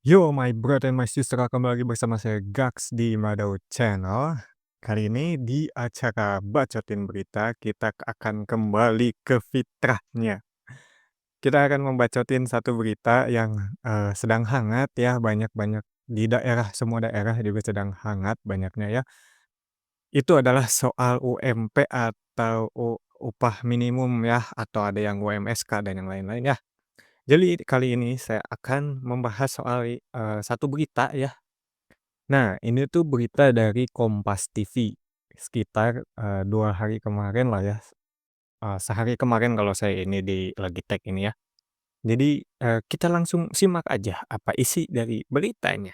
Yo, my brother and my sister, kembali lagi bersama saya Gax di Madau Channel. Kali ini di acara Bacotin Berita, kita akan kembali ke fitrahnya. Kita akan membacotin satu berita yang sedang hangat ya, banyak-banyak di daerah, semua daerah juga sedang hangat banyaknya ya. Itu adalah soal UMP atau upah minimum ya, atau ada yang UMSK dan yang lain-lain ya. Jadi kali ini saya akan membahas soal satu berita ya. Nah, ini tuh berita dari Kompas TV, sekitar 2 hari kemarin lah ya, sehari kemarin kalau saya ini lagi tag ini ya. Jadi, kita langsung simak aja apa isi dari beritanya.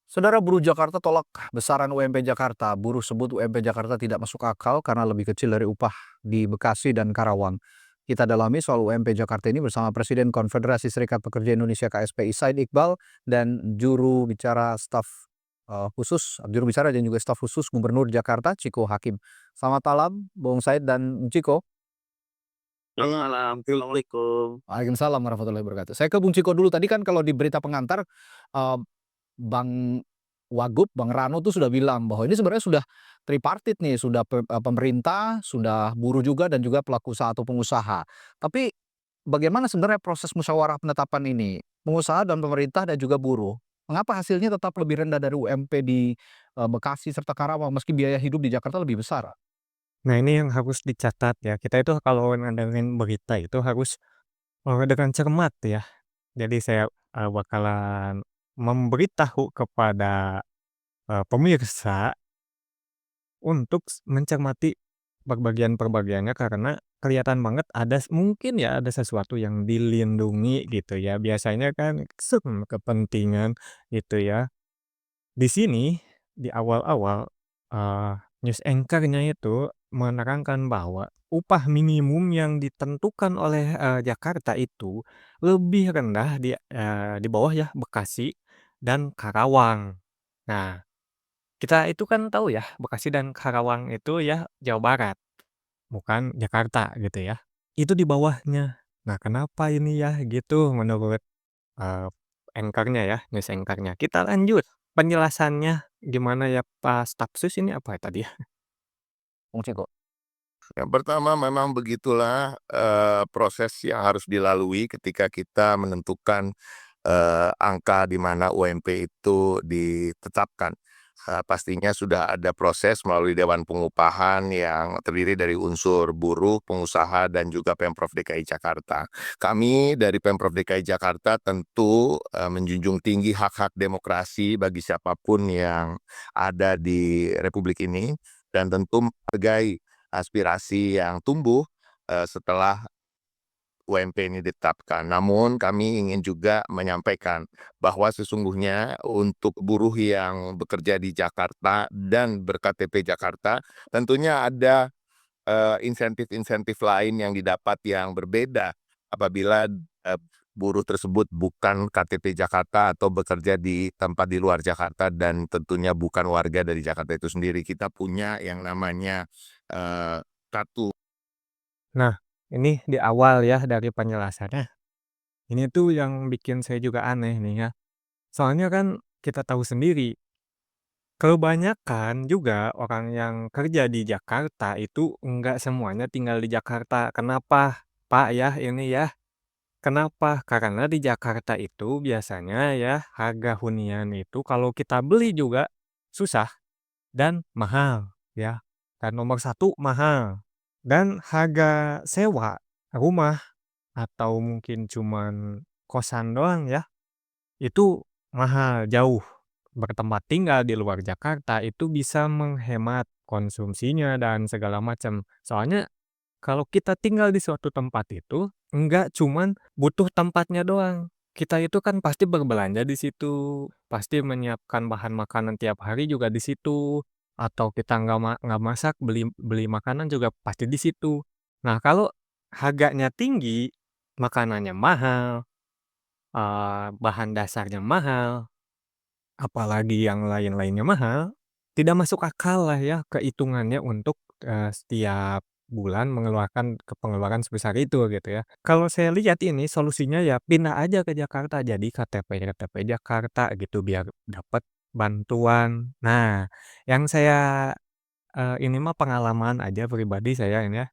Saudara, buruh Jakarta tolak besaran UMP Jakarta. Buruh sebut UMP Jakarta tidak masuk akal karena lebih kecil dari upah di Bekasi dan Karawang. Kita dalami soal UMP Jakarta ini bersama Presiden Konfederasi Serikat Pekerja Indonesia KSPI Said Iqbal dan juru bicara dan juga staf khusus Gubernur Jakarta Ciko Hakim. Selamat malam, Bung Said dan Ciko. Malam, assalamualaikum. Waalaikumsalam warahmatullahi wabarakatuh. Saya ke Bung Ciko dulu. Tadi kan kalau di berita pengantar, eee, Bang Wagub, Bang Rano tuh sudah bilang bahwa ini sebenarnya sudah tripartit nih, sudah pemerintah, sudah buruh juga dan juga pelaku usaha atau pengusaha. Tapi bagaimana sebenarnya proses musyawarah penetapan ini? Pengusaha dan pemerintah dan juga buruh. Mengapa hasilnya tetap lebih rendah dari UMP di, Bekasi serta Karawang meski biaya hidup di Jakarta lebih besar? Nah, ini yang harus dicatat ya, kita itu kalau ngandelin berita itu harus, dengan cermat ya. Jadi saya, bakalan memberitahu kepada, pemirsa untuk mencermati perbagian-perbagiannya karena kelihatan banget mungkin ya ada sesuatu yang dilindungi gitu ya. Biasanya kan kepentingan gitu ya. Di sini, di awal-awal, eee, news anchor-nya itu menerangkan bahwa upah minimum yang ditentukan oleh, Jakarta itu lebih rendah di bawah ya Bekasi dan Karawang. Nah, kita itu kan tahu ya Bekasi dan Karawang itu ya Jawa Barat, bukan Jakarta gitu ya. Itu di bawahnya. Nah, kenapa ini ya gitu menurut Eee, anchor-nya ya, news anchor-nya. Kita lanjut penjelasannya gimana ya, Pak Stafsus ini apa ya tadi ya? Bung Ciko. Yang pertama memang begitulah, proses yang harus dilalui ketika kita menentukan, angka di mana UMP itu ditetapkan. Pastinya sudah ada proses melalui Dewan Pengupahan yang terdiri dari unsur buruh, pengusaha, dan juga Pemprov DKI Jakarta. Kami dari Pemprov DKI Jakarta tentu, menjunjung tinggi hak-hak demokrasi bagi siapapun yang ada di republik ini dan tentu menghargai aspirasi yang tumbuh, setelah UMP ini ditetapkan. Namun kami ingin juga menyampaikan bahwa sesungguhnya untuk buruh yang bekerja di Jakarta dan ber-KTP Jakarta, tentunya ada, insentif-insentif lain yang didapat yang berbeda apabila, buruh tersebut bukan KTP Jakarta atau bekerja di tempat di luar Jakarta dan tentunya bukan warga dari Jakarta itu sendiri. Kita punya yang namanya, kartu. Nah, ini di awal ya dari penjelasannya, ini tuh yang bikin saya juga aneh nih ya. Soalnya kan kita tahu sendiri, kebanyakan juga orang yang kerja di Jakarta itu enggak semuanya tinggal di Jakarta. Kenapa, Pak, ya ini ya? Kenapa? Karena di Jakarta itu biasanya ya harga hunian itu kalau kita beli juga susah dan mahal ya. Dan nomor satu mahal. Dan harga sewa rumah atau mungkin cuman kosan doang ya, itu mahal jauh. Bertempat tinggal di luar Jakarta itu bisa menghemat konsumsinya dan segala macam. Soalnya kalau kita tinggal di suatu tempat itu, enggak cuman butuh tempatnya doang. Kita itu kan pasti berbelanja di situ, pasti menyiapkan bahan makanan tiap hari juga di situ, atau kita nggak masak, beli beli makanan juga pasti di situ. Nah, kalau harganya tinggi, makanannya mahal, bahan dasarnya mahal, apalagi yang lain-lainnya mahal, tidak masuk akal lah ya kehitungannya untuk, setiap bulan mengeluarkan pengeluaran sebesar itu gitu ya. Kalau saya lihat ini solusinya ya pindah aja ke Jakarta, jadi KTP Jakarta gitu biar dapat bantuan. Nah, yang saya, ini mah pengalaman aja pribadi saya ini ya.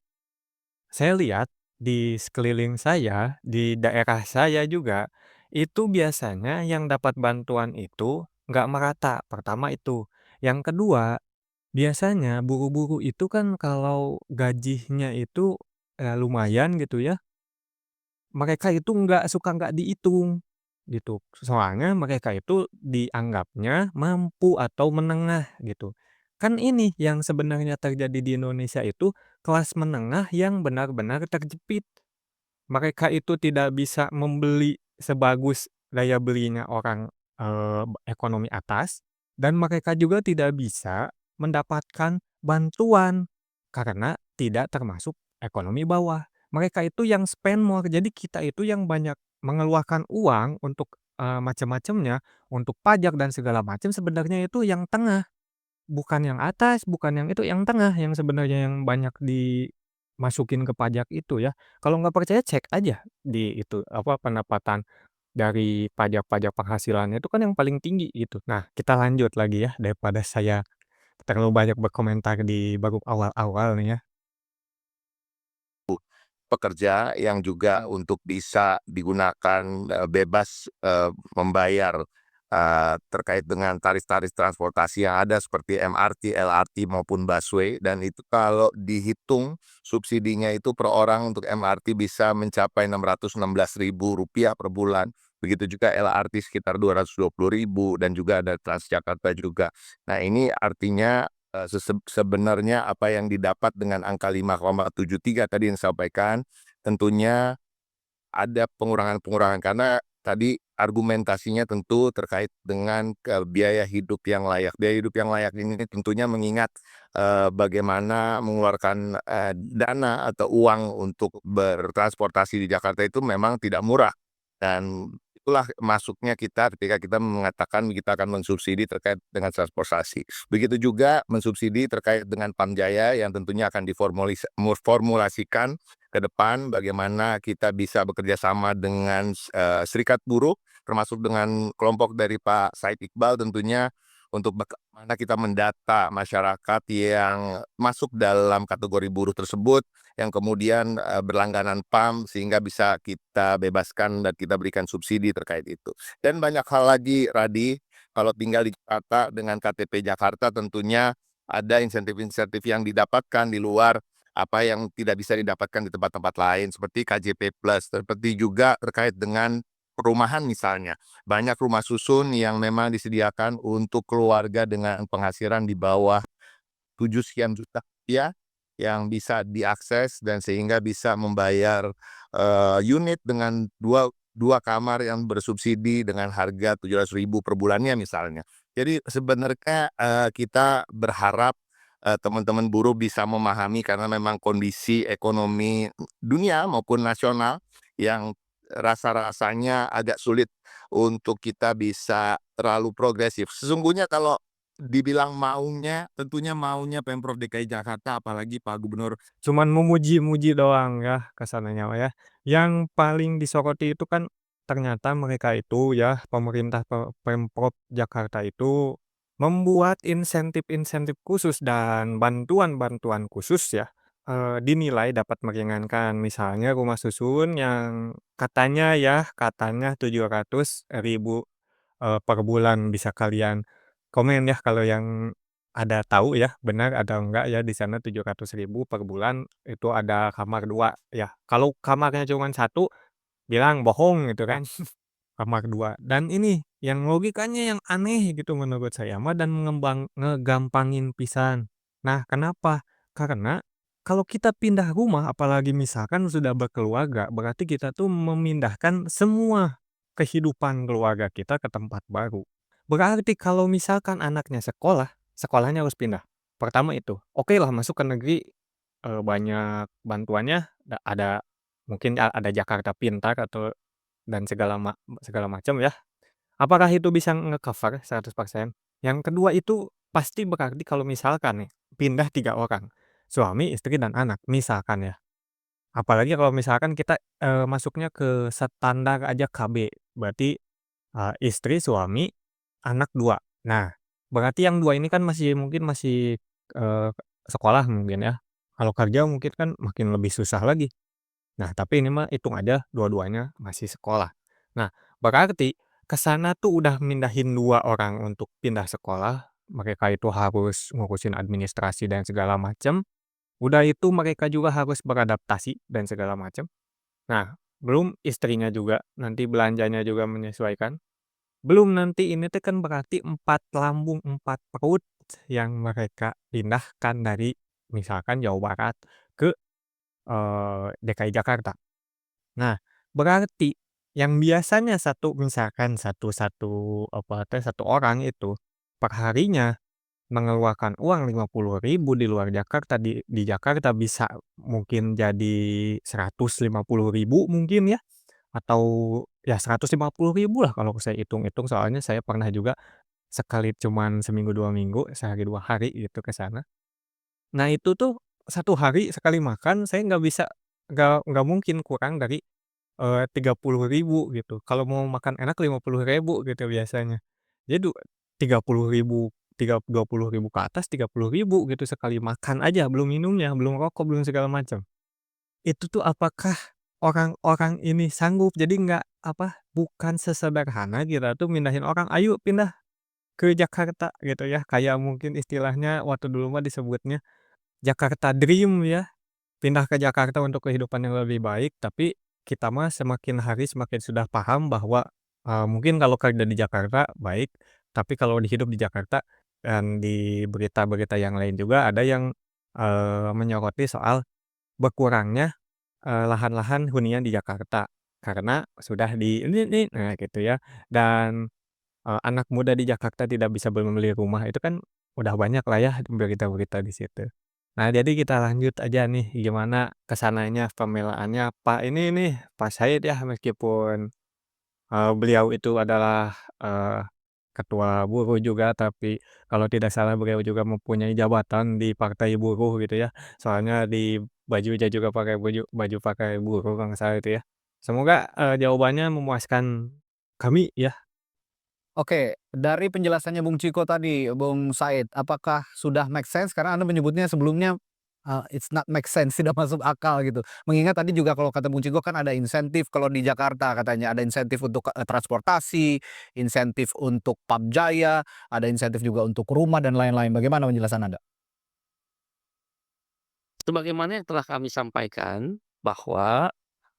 Saya lihat di sekeliling saya, di daerah saya juga, itu biasanya yang dapat bantuan itu nggak merata, pertama itu. Yang kedua, biasanya buruh-buruh itu kan kalau gajinya itu, lumayan gitu ya, mereka itu nggak dihitung, gitu. Soalnya mereka itu dianggapnya mampu atau menengah gitu. Kan ini yang sebenarnya terjadi di Indonesia itu kelas menengah yang benar-benar terjepit. Mereka itu tidak bisa membeli sebagus daya belinya orang, ekonomi atas, dan mereka juga tidak bisa mendapatkan bantuan, karena tidak termasuk ekonomi bawah. Mereka itu yang spend more, jadi kita itu yang banyak mengeluarkan uang untuk, macam-macamnya, untuk pajak dan segala macam sebenarnya itu yang tengah. Bukan yang atas, bukan yang itu, yang tengah yang sebenarnya yang banyak dimasukin ke pajak itu ya. Kalau nggak percaya cek aja di itu, apa, pendapatan dari pajak-pajak penghasilannya itu kan yang paling tinggi gitu. Nah, kita lanjut lagi ya daripada saya terlalu banyak berkomentar di baru awal-awal nih ya. Pekerja yang juga untuk bisa digunakan, bebas, membayar, terkait dengan tarif-tarif transportasi yang ada seperti MRT, LRT maupun busway, dan itu kalau dihitung subsidinya itu per orang untuk MRT bisa mencapai Rp616.000 per bulan, begitu juga LRT sekitar Rp220.000 dan juga ada Transjakarta juga. Nah, ini artinya sebenarnya apa yang didapat dengan angka 5,73 tadi yang disampaikan, tentunya ada pengurangan-pengurangan karena tadi argumentasinya tentu terkait dengan biaya hidup yang layak. Biaya hidup yang layak ini tentunya mengingat, bagaimana mengeluarkan, dana atau uang untuk bertransportasi di Jakarta itu memang tidak murah, dan itulah masuknya kita ketika kita mengatakan kita akan mensubsidi terkait dengan transportasi. Begitu juga mensubsidi terkait dengan Pamjaya yang tentunya akan formulasikan ke depan bagaimana kita bisa bekerja sama dengan, serikat buruh, termasuk dengan kelompok dari Pak Said Iqbal tentunya untuk bagaimana kita mendata masyarakat yang masuk dalam kategori buruh tersebut, yang kemudian, berlangganan PAM sehingga bisa kita bebaskan dan kita berikan subsidi terkait itu. Dan banyak hal lagi Radi, kalau tinggal di Jakarta dengan KTP Jakarta tentunya ada insentif-insentif yang didapatkan di luar apa yang tidak bisa didapatkan di tempat-tempat lain seperti KJP Plus, seperti juga terkait dengan perumahan misalnya. Banyak rumah susun yang memang disediakan untuk keluarga dengan penghasilan di bawah 7 sekian juta rupiah yang bisa diakses dan sehingga bisa membayar, unit dengan dua kamar yang bersubsidi dengan harga 700.000 per bulannya misalnya. Jadi sebenarnya, kita berharap, teman-teman buruh bisa memahami karena memang kondisi ekonomi dunia maupun nasional yang rasa-rasanya agak sulit untuk kita bisa terlalu progresif. Sesungguhnya kalau dibilang maunya, tentunya maunya Pemprov DKI Jakarta apalagi Pak Gubernur. Cuman memuji-muji doang ya kesananya mah ya. Yang paling disoroti itu kan ternyata mereka itu ya, pemerintah Pemprov Jakarta itu membuat insentif-insentif khusus dan bantuan-bantuan khusus ya, dinilai dapat meringankan. Misalnya rumah susun yang katanya 700.000 per bulan. Bisa kalian komen ya kalau yang ada tahu ya, benar atau enggak ya di sana 700.000 per bulan itu ada kamar 2 ya. Kalau kamarnya cuman satu bilang bohong gitu kan, kamar 2. Dan ini yang logikanya yang aneh gitu menurut saya mah dan ngegampangin pisan. Nah, kenapa? Karena kalau kita pindah rumah apalagi misalkan sudah berkeluarga, berarti kita tuh memindahkan semua kehidupan keluarga kita ke tempat baru. Berarti kalau misalkan anaknya sekolah, sekolahnya harus pindah. Pertama itu, oke lah masuk ke negeri, banyak bantuannya, ada mungkin ada Jakarta Pintar atau dan segala macam ya. Apakah itu bisa nge-cover 100%? Yang kedua itu pasti berarti kalau misalkan nih, pindah 3 orang. suami, istri, dan anak, misalkan ya. Apalagi kalau misalkan kita, masuknya ke standar aja KB, berarti, istri, suami, anak 2. Nah, berarti yang 2 ini kan mungkin masih, sekolah mungkin ya. Kalau kerja mungkin kan makin lebih susah lagi. Nah, tapi ini mah hitung aja dua-duanya masih sekolah. Nah, berarti ke sana tuh udah mindahin 2 orang untuk pindah sekolah, mereka itu harus ngurusin administrasi dan segala macam, udah itu mereka juga harus beradaptasi dan segala macam. Nah, belum istrinya juga nanti belanjanya juga menyesuaikan, belum nanti ini teh kan berarti 4 lambung, 4 perut yang mereka pindahkan dari misalkan Jawa Barat ke, DKI Jakarta. Nah, berarti yang biasanya misalkan satu orang itu perharinya mengeluarkan uang 50.000 di luar Jakarta, di Jakarta bisa mungkin jadi 150.000 mungkin ya, atau ya 150.000 lah kalau saya hitung-hitung, soalnya saya pernah juga sekali cuman seminggu 2 minggu, sehari 2 hari gitu ke sana. Nah itu tuh satu hari sekali makan saya nggak mungkin kurang dari 30.000 gitu, kalau mau makan enak 50.000 gitu biasanya. Jadi 30.000, 20.000 ke atas 30.000 gitu sekali makan aja, belum minumnya, belum rokok, belum segala macam. Itu tuh apakah orang-orang ini sanggup? Jadi bukan sesederhana kita tuh mindahin orang, "Ayo pindah ke Jakarta," gitu ya, kayak mungkin istilahnya waktu dulu mah disebutnya Jakarta Dream ya. Pindah ke Jakarta untuk kehidupan yang lebih baik, tapi kita mah semakin hari semakin sudah paham bahwa, mungkin kalau kerja di Jakarta baik, tapi kalau hidup di Jakarta dan di berita-berita yang lain juga ada yang, menyoroti soal berkurangnya, lahan-lahan hunian di Jakarta karena sudah ini, nah gitu ya. Dan, anak muda di Jakarta tidak bisa membeli rumah, itu kan udah banyak lah ya berita-berita di situ. Nah, jadi kita lanjut aja nih, gimana kesananya pembelaannya Pak ini nih, Pak Said ya, meskipun, beliau itu adalah, ketua buruh juga, tapi kalau tidak salah beliau juga mempunyai jabatan di partai buruh gitu ya. Soalnya di bajunya juga pakai baju partai buruh kalau nggak salah itu ya. Semoga, jawabannya memuaskan kami ya. Oke, dari penjelasannya Bung Ciko tadi, Bung Said, apakah sudah make sense? Karena Anda menyebutnya sebelumnya, it's not make sense, tidak masuk akal gitu. Mengingat tadi juga kalau kata Bung Ciko kan ada insentif kalau di Jakarta katanya, ada insentif untuk, transportasi, insentif untuk Pamjaya, ada insentif juga untuk rumah dan lain-lain. Bagaimana penjelasan Anda? Sebagaimana yang telah kami sampaikan, bahwa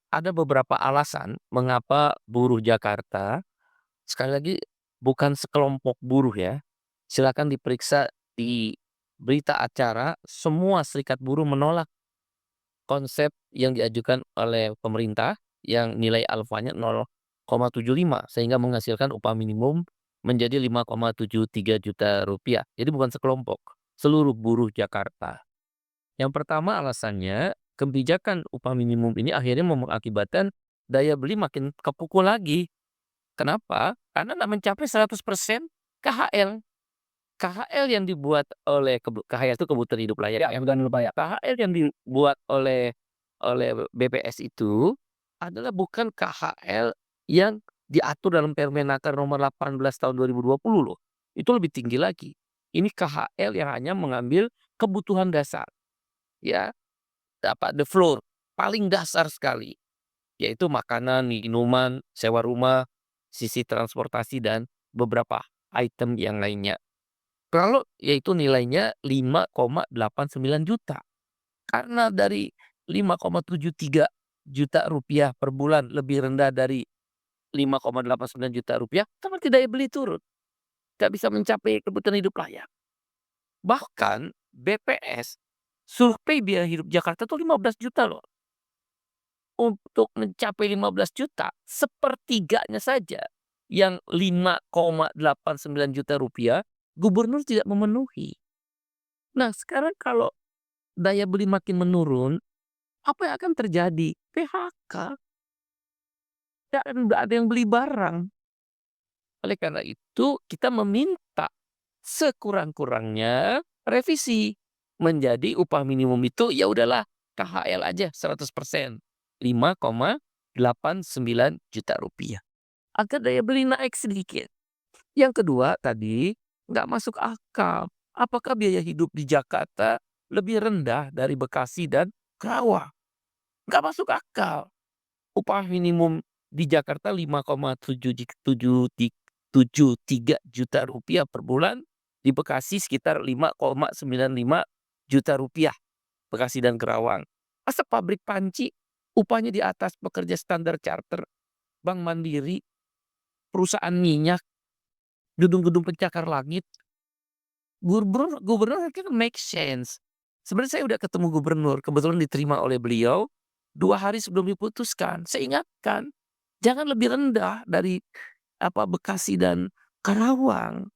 ada beberapa alasan mengapa buruh Jakarta, sekali lagi bukan sekelompok buruh ya, silakan diperiksa di berita acara, semua serikat buruh menolak konsep yang diajukan oleh pemerintah yang nilai alfanya 0,75 sehingga menghasilkan upah minimum menjadi 5,73 juta rupiah. Jadi bukan sekelompok, seluruh buruh Jakarta. Yang pertama alasannya, kebijakan upah minimum ini akhirnya mengakibatkan daya beli makin kepukul lagi. Kenapa? Karena nggak mencapai 100% KHL. KHL yang dibuat oleh KHL itu kebutuhan hidup layak Ya, ya. kebutuhan hidup layak. KHL yang dibuat oleh BPS itu adalah bukan KHL yang diatur dalam Permenaker nomor 18 tahun 2020 loh. Itu lebih tinggi lagi. Ini KHL yang hanya mengambil kebutuhan dasar ya, dapat the floor paling dasar sekali, yaitu makanan, minuman, sewa rumah, sisi transportasi dan beberapa item yang lainnya. Kalau yaitu nilainya 5,89 juta. Karena dari 5,73 juta rupiah per bulan lebih rendah dari 5,89 juta rupiah, kan berarti daya beli turun. Nggak bisa mencapai kebutuhan hidup layak. Bahkan BPS survei biaya hidup Jakarta tuh 15 juta loh. Untuk mencapai 15 juta, sepertiganya saja yang 5,89 juta rupiah, gubernur tidak memenuhi. Nah, sekarang kalau daya beli makin menurun, apa yang akan terjadi? PHK, nggak ada yang beli barang. Oleh karena itu, kita meminta sekurang-kurangnya revisi menjadi upah minimum itu ya udahlah KHL aja 100%, Rp5,89 juta, agar daya beli naik sedikit. Yang kedua tadi, nggak masuk akal. Apakah biaya hidup di Jakarta lebih rendah dari Bekasi dan Karawang? Nggak masuk akal. Upah minimum di Jakarta 5,73 rupiah per bulan, di Bekasi sekitar Rp5,95 juta, Bekasi dan Kerawang. Masa pabrik panci upahnya di atas pekerja standar charter, Bank Mandiri, perusahaan minyak, gedung-gedung pencakar langit, gubernur gubernur kan make sense. Sebenarnya saya udah ketemu gubernur, kebetulan diterima oleh beliau, 2 hari sebelum diputuskan. Saya ingatkan, jangan lebih rendah dari Bekasi dan Karawang.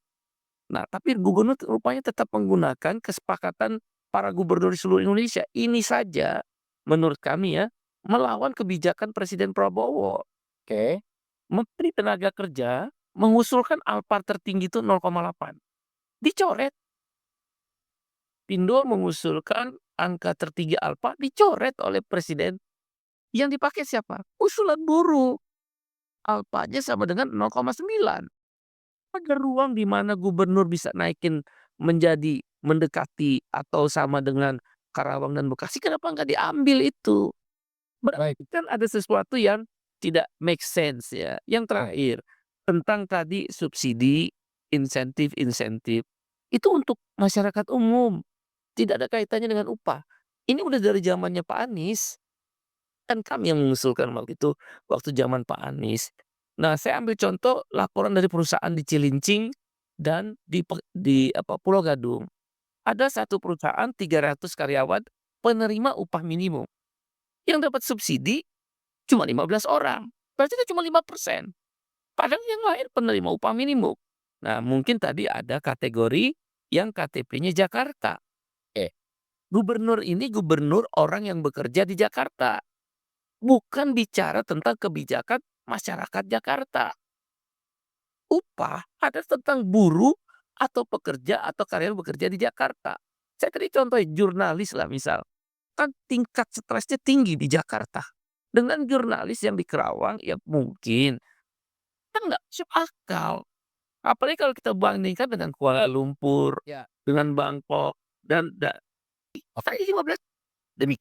Nah, tapi gubernur rupanya tetap menggunakan kesepakatan para gubernur di seluruh Indonesia. Ini saja menurut kami ya, melawan kebijakan Presiden Prabowo. Oke. Menteri Tenaga Kerja mengusulkan Alphard tertinggi itu 0,8. Dicoret. Pindol mengusulkan angka tertinggi Alphard, dicoret oleh Presiden. Yang dipakai siapa? Usulan buruh. Alphardnya sama dengan 0,9. Ada ruang di mana gubernur bisa naikin menjadi mendekati atau sama dengan Karawang dan Bekasi, kenapa nggak diambil itu? Baik. Berarti kan ada sesuatu yang tidak make sense ya. Yang terakhir, tentang tadi subsidi, insentif-insentif, itu untuk masyarakat umum, tidak ada kaitannya dengan upah. Ini udah dari zamannya Pak Anies, kan kami yang mengusulkan waktu itu, waktu zaman Pak Anies. Nah, saya ambil contoh laporan dari perusahaan di Cilincing dan di Pulau Gadung. Ada satu perusahaan 300 karyawan penerima upah minimum. Yang dapat subsidi cuma 15 orang. Berarti itu cuma 5%. Padahal yang lain penerima upah minimum. Nah, mungkin tadi ada kategori yang KTP-nya Jakarta. Gubernur ini gubernur orang yang bekerja di Jakarta. Bukan bicara tentang kebijakan masyarakat Jakarta. Upah ada tentang buruh atau pekerja atau karyawan bekerja di Jakarta. Saya tadi contohin jurnalis lah misal. Kan tingkat stresnya tinggi di Jakarta. Dengan jurnalis yang di Kerawang ya mungkin. Kan nggak masuk akal. Apalagi kalau kita bandingkan dengan Kuala Lumpur, Ya. dengan Bangkok, dan saya 15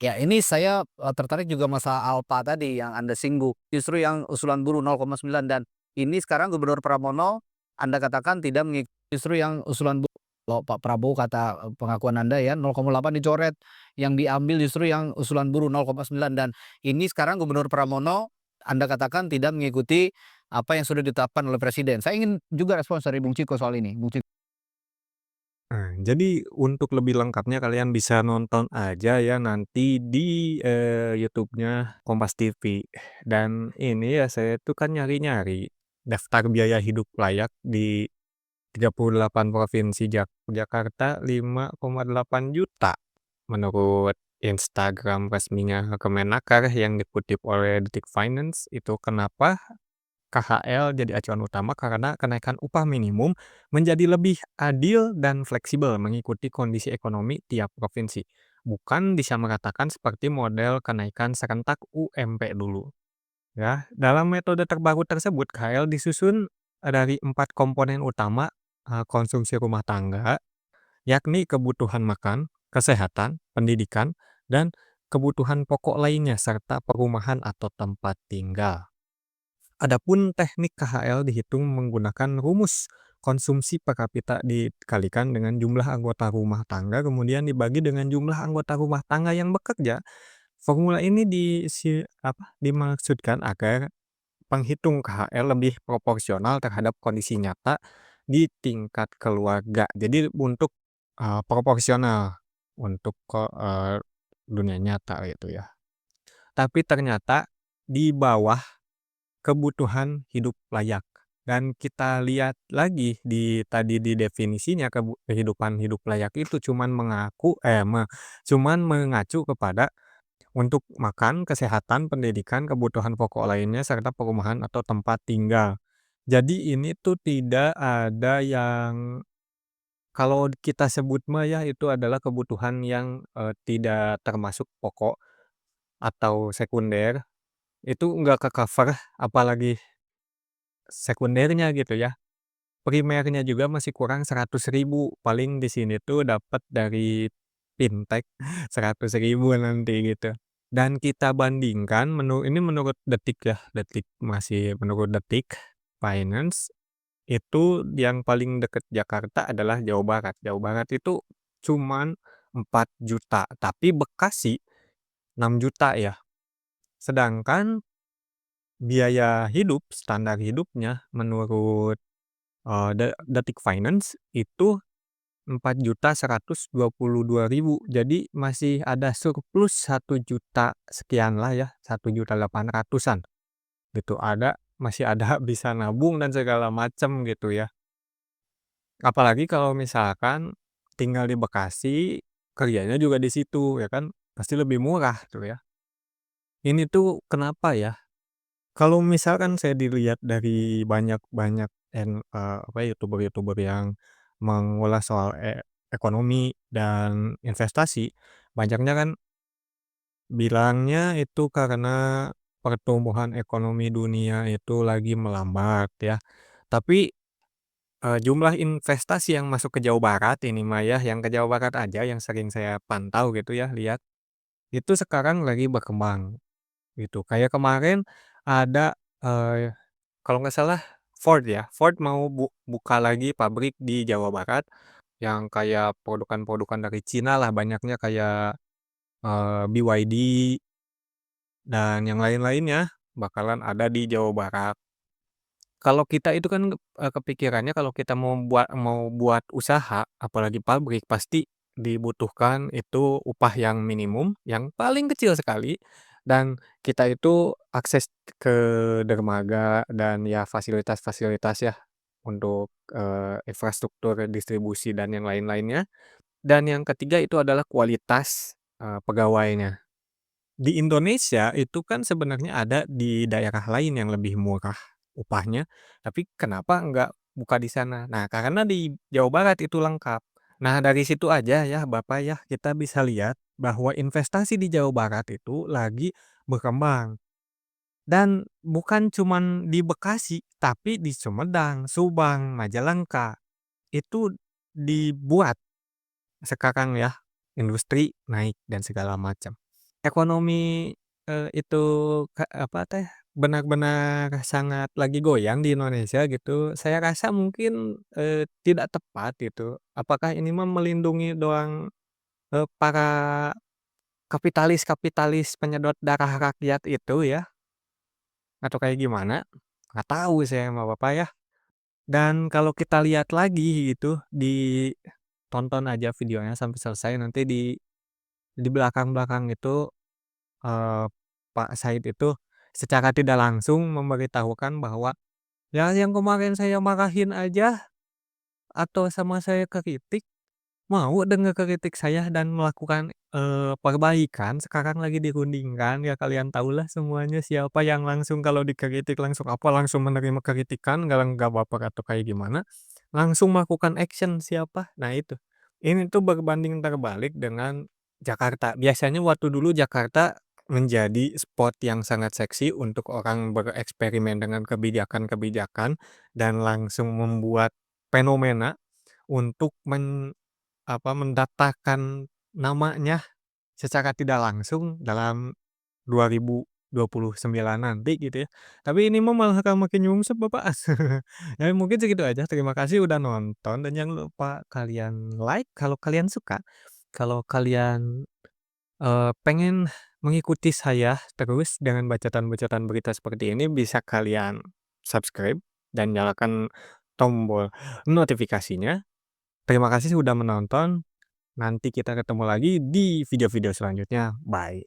Ya, ini saya, tertarik juga masalah Alpa tadi yang Anda singgung. Justru yang usulan buruh 0,9 dan ini sekarang Gubernur Pramono Anda katakan tidak justru yang usulan buruh kalau Pak Prabowo kata, pengakuan Anda ya 0,8 dicoret, yang diambil justru yang usulan buruh 0,9 dan ini sekarang Gubernur Pramono Anda katakan tidak mengikuti apa yang sudah ditetapkan oleh Presiden. Saya ingin juga respons dari Bung Ciko soal ini, Bung Ciko. Nah, jadi untuk lebih lengkapnya kalian bisa nonton aja ya nanti di, YouTube-nya Kompas TV. Dan ini ya saya tuh kan nyari-nyari daftar biaya hidup layak di 38 provinsi Jakarta 5,8 juta menurut Instagram resminya Kemenaker yang dikutip oleh Detik Finance. Itu kenapa KHL jadi acuan utama karena kenaikan upah minimum menjadi lebih adil dan fleksibel mengikuti kondisi ekonomi tiap provinsi. Bukan disamaratakan seperti model kenaikan serentak UMP dulu. Ya, dalam metode terbaru tersebut KHL disusun dari 4 komponen utama konsumsi rumah tangga, yakni kebutuhan makan, kesehatan, pendidikan, dan kebutuhan pokok lainnya serta perumahan atau tempat tinggal. Adapun teknik KHL dihitung menggunakan rumus konsumsi per kapita dikalikan dengan jumlah anggota rumah tangga kemudian dibagi dengan jumlah anggota rumah tangga yang bekerja. Formula ini dimaksudkan agar penghitung KHL lebih proporsional terhadap kondisi nyata di tingkat keluarga. Jadi untuk proporsional untuk dunia nyata gitu ya. Tapi ternyata di bawah kebutuhan hidup layak. Dan kita lihat lagi di definisinya kehidupan hidup layak itu cuman mengacu kepada untuk makan, kesehatan, pendidikan, kebutuhan pokok lainnya serta perumahan atau tempat tinggal. Jadi ini tuh tidak ada yang kalau kita sebut mah ya itu adalah kebutuhan yang, tidak termasuk pokok atau sekunder, itu nggak ke-cover apalagi sekundernya gitu ya. Primernya juga masih kurang 100.000 paling di sini tuh dapat dari fintech 100.000 nanti gitu. Dan kita bandingkan ini menurut Detik ya, Detik masih menurut Detik Finance, itu yang paling dekat Jakarta adalah Jawa Barat. Jawa Barat itu cuman 4 juta tapi Bekasi 6 juta ya. Sedangkan biaya hidup, standar hidupnya menurut Detik Finance itu 4.122.000. Jadi masih ada surplus 1 juta sekian lah ya, 1.800.000-an gitu ada, masih ada bisa nabung dan segala macam gitu ya. Apalagi kalau misalkan tinggal di Bekasi, kerjanya juga di situ ya kan, pasti lebih murah tuh ya. Ini tuh kenapa ya, kalau misalkan saya dilihat dari banyak-banyak YouTuber-YouTuber yang mengulas soal ekonomi dan investasi, banyaknya kan bilangnya itu karena pertumbuhan ekonomi dunia itu lagi melambat ya. Tapi, jumlah investasi yang masuk ke Jawa Barat ini mah ya, yang ke Jawa Barat aja yang sering saya pantau gitu ya, lihat, itu sekarang lagi berkembang gitu. Kayak kemarin ada, kalau nggak salah Ford ya, Ford mau buka lagi pabrik di Jawa Barat yang kayak produkan-produkan dari Cina lah banyaknya kayak, BYD dan yang lain-lainnya bakalan ada di Jawa Barat. Kalau kita itu kan, kepikirannya kalau kita mau buat usaha, apalagi pabrik, pasti dibutuhkan itu upah yang minimum, yang paling kecil sekali, dan kita itu akses ke dermaga dan ya fasilitas-fasilitas ya, untuk, infrastruktur distribusi dan yang lain-lainnya. Dan yang ketiga itu adalah kualitas, pegawainya. Di Indonesia itu kan sebenarnya ada di daerah lain yang lebih murah upahnya, tapi kenapa nggak buka di sana? Nah, karena di Jawa Barat itu lengkap. Nah, dari situ aja ya Bapak ya, kita bisa lihat bahwa investasi di Jawa Barat itu lagi berkembang. Dan bukan cuman di Bekasi, tapi di Sumedang, Subang, Majalengka, itu dibuat sekarang ya, industri naik dan segala macam. Ekonomi, itu apa teh, benar-benar sangat lagi goyang di Indonesia gitu, saya rasa mungkin, tidak tepat gitu. Apakah ini mah melindungi doang, para kapitalis-kapitalis penyedot darah rakyat itu ya, atau kayak gimana? Nggak tahu saya mah Bapak ya. Dan kalau kita lihat lagi gitu, ditonton aja videonya sampai selesai nanti di belakang-belakang itu Pak Said itu secara tidak langsung memberitahukan bahwa, "Ya yang kemarin saya marahin aja atau sama saya kritik, mau dengar kritik saya dan melakukan, perbaikan, sekarang lagi dirundingkan, ya kalian tahulah semuanya siapa yang langsung kalau dikritik langsung apa, langsung menerima kritikan, nggak baper atau kayak gimana, langsung melakukan action siapa." Nah itu. Ini tuh berbanding terbalik dengan Jakarta. Biasanya waktu dulu Jakarta menjadi spot yang sangat seksi untuk orang bereksperimen dengan kebijakan-kebijakan dan langsung membuat fenomena untuk mendaftarkan namanya secara tidak langsung dalam 2029 nanti gitu ya. Tapi ini mah malah akan makin nyungsep Bapak. Ya mungkin segitu aja, terima kasih udah nonton dan jangan lupa kalian like kalau kalian suka. Kalau kalian, pengen mengikuti saya terus dengan bacotan-bacotan berita seperti ini bisa kalian subscribe dan nyalakan tombol notifikasinya. Terima kasih sudah menonton. Nanti kita ketemu lagi di video-video selanjutnya. Bye.